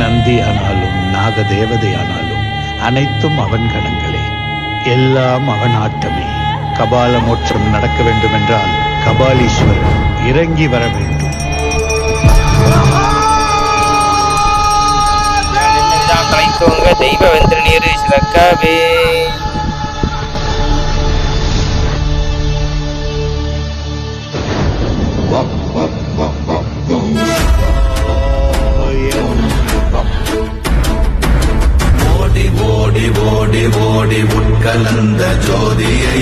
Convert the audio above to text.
நந்தியானாலும் நாகதேவதையானாலும் அனைத்தும் அவன் கணங்களே. எல்லாம் அவன் ஆட்டமே. கபால மோட்சம் நடக்க வேண்டுமென்றால் கபாலீஸ்வரன் இறங்கி வர வேண்டும். தெய்வ வெந்திர நீர் சிறக்கவே. ஓடி ஓடி ஓடி ஓடி உட்கலந்த ஜோதியை